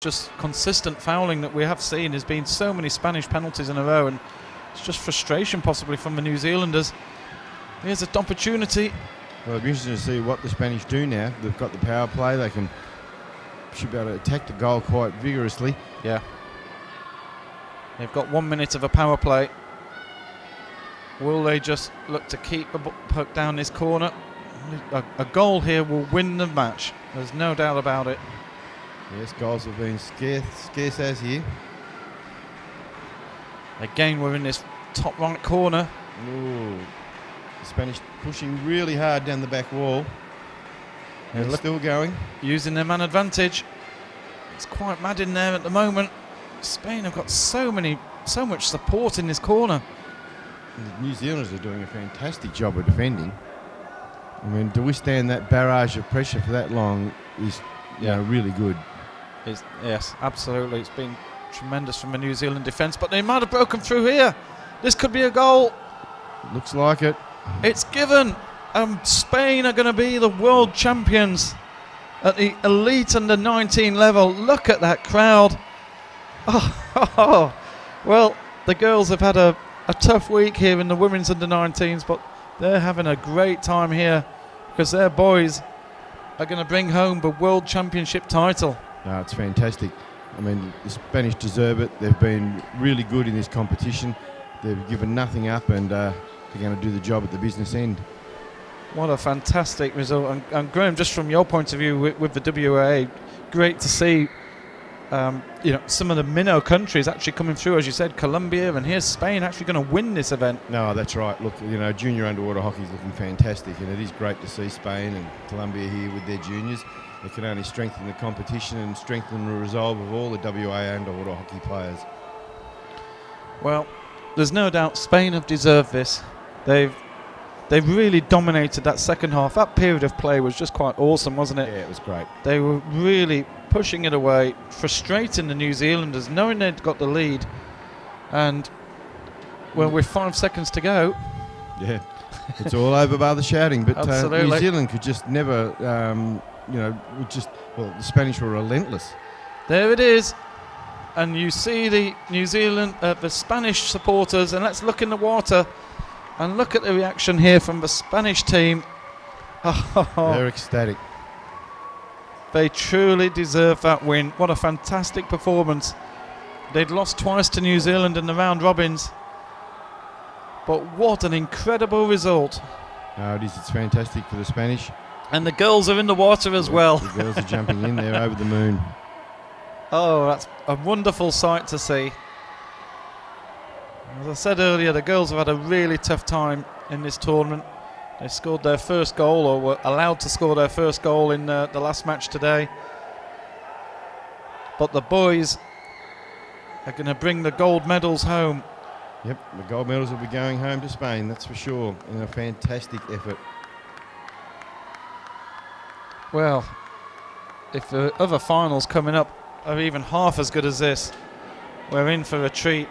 just consistent fouling that we have seen. There's been so many Spanish penalties in a row, and it's just frustration possibly from the New Zealanders. Here's an opportunity. Well, it'll be interesting to see what the Spanish do now. They've got the power play. They should be able to attack the goal quite vigorously. Yeah. They've got 1 minute of a power play. Will they just look to keep the puck down this corner? A goal here will win the match. There's no doubt about it. Yes, goals have been scarce as here. Again, we're in this top right corner. Ooh. The Spanish pushing really hard down the back wall. And it's still going. Using their man advantage. It's quite mad in there at the moment. Spain have got so much support in this corner. And the New Zealanders are doing a fantastic job of defending. I mean, to withstand that barrage of pressure for that long is really good. Yes, absolutely. It's been tremendous from the New Zealand defence, but they might have broken through here. This could be a goal. Looks like it. It's given. Spain are going to be the world champions at the elite under 19 level. Look at that crowd. Well, the girls have had a tough week here in the women's under 19s, but they're having a great time here because their boys are going to bring home the world championship title. No, it's fantastic. I mean, the Spanish deserve it. They've been really good in this competition. They've given nothing up, and they're going to do the job at the business end. What a fantastic result. And Graham, just from your point of view with the WAA, great to see some of the minnow countries actually coming through, as you said, Colombia, and here's Spain actually going to win this event. No, that's right. Look, junior underwater hockey is looking fantastic, and it is great to see Spain and Colombia here with their juniors. It can only strengthen the competition and strengthen the resolve of all the WA underwater hockey players. Well, there's no doubt Spain have deserved this. They've really dominated that second half. That period of play was just quite awesome, wasn't it? Yeah, it was great. They were really pushing it away, frustrating the New Zealanders, knowing they'd got the lead. And, well, with 5 seconds to go... Yeah, it's all over by the shouting. But New Zealand could just never... the Spanish were relentless. There it is. And you see the the Spanish supporters, and let's look in the water and look at the reaction here from the Spanish team. They're ecstatic. They truly deserve that win. What a fantastic performance. They'd lost twice to New Zealand in the round robins, but what an incredible result. No, it is. It's fantastic for the Spanish. And the girls are in the water as well. The girls are jumping in there over the moon. Oh, that's a wonderful sight to see. As I said earlier, the girls have had a really tough time in this tournament. They scored their first goal, or were allowed to score their first goal in the last match today. But the boys are going to bring the gold medals home. Yep, the gold medals will be going home to Spain, that's for sure. And a fantastic effort. Well, if the other finals coming up are even half as good as this, we're in for a treat.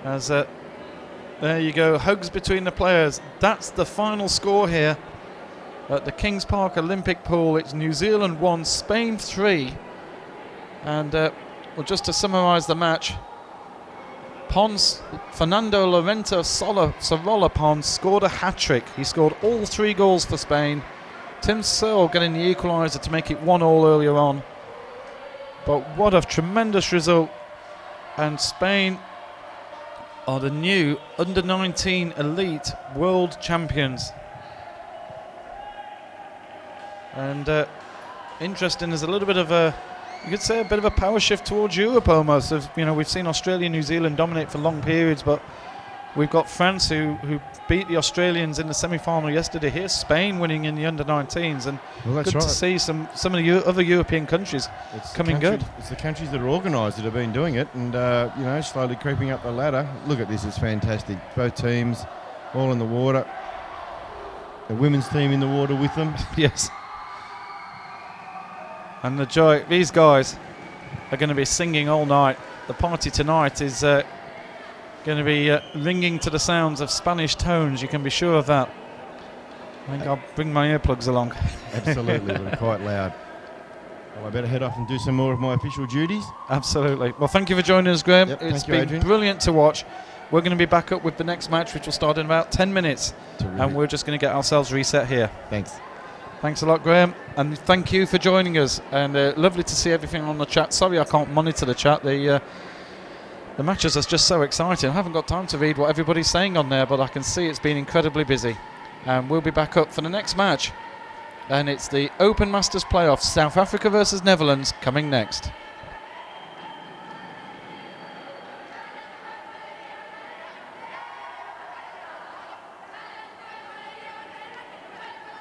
As there you go, hugs between the players. That's the final score here at the Kings Park Olympic Pool. It's New Zealand 1, Spain 3. And just to summarise the match, Fernando Lorente Sorolla Pons scored a hat-trick. He scored all 3 goals for Spain. Tim Searle getting the equaliser to make it 1-1 earlier on. But what a tremendous result. And Spain are the new under-19 elite world champions. And interesting, there's a little bit of you could say a bit of a power shift towards Europe almost. We've seen Australia and New Zealand dominate for long periods, but we've got France who beat the Australians in the semi-final yesterday. Here's Spain winning in the under-19s, and good to see some of the other European countries coming good. It's the countries that are organised that have been doing it, and slowly creeping up the ladder. Look at this, it's fantastic. Both teams all in the water. The women's team in the water with them. Yes. And the joy, these guys are going to be singing all night. The party tonight is going to be ringing to the sounds of Spanish tones, you can be sure of that. I think I'll bring my earplugs along. Absolutely, they're quite loud. Well, I better head off and do some more of my official duties. Absolutely. Well, thank you for joining us, Graham. Yep, it's thank you, been Adrian. brilliant to watch. We're going to be back up with the next match, which will start in about 10 minutes. Terrific. And we're just going to get ourselves reset here. Thanks. Thanks a lot, Graham. And thank you for joining us. And lovely to see everything on the chat. Sorry I can't monitor the chat. The matches are just so exciting. I haven't got time to read what everybody's saying on there, but I can see it's been incredibly busy. And we'll be back up for the next match. And it's the Open Masters Playoffs, South Africa versus Netherlands, coming next.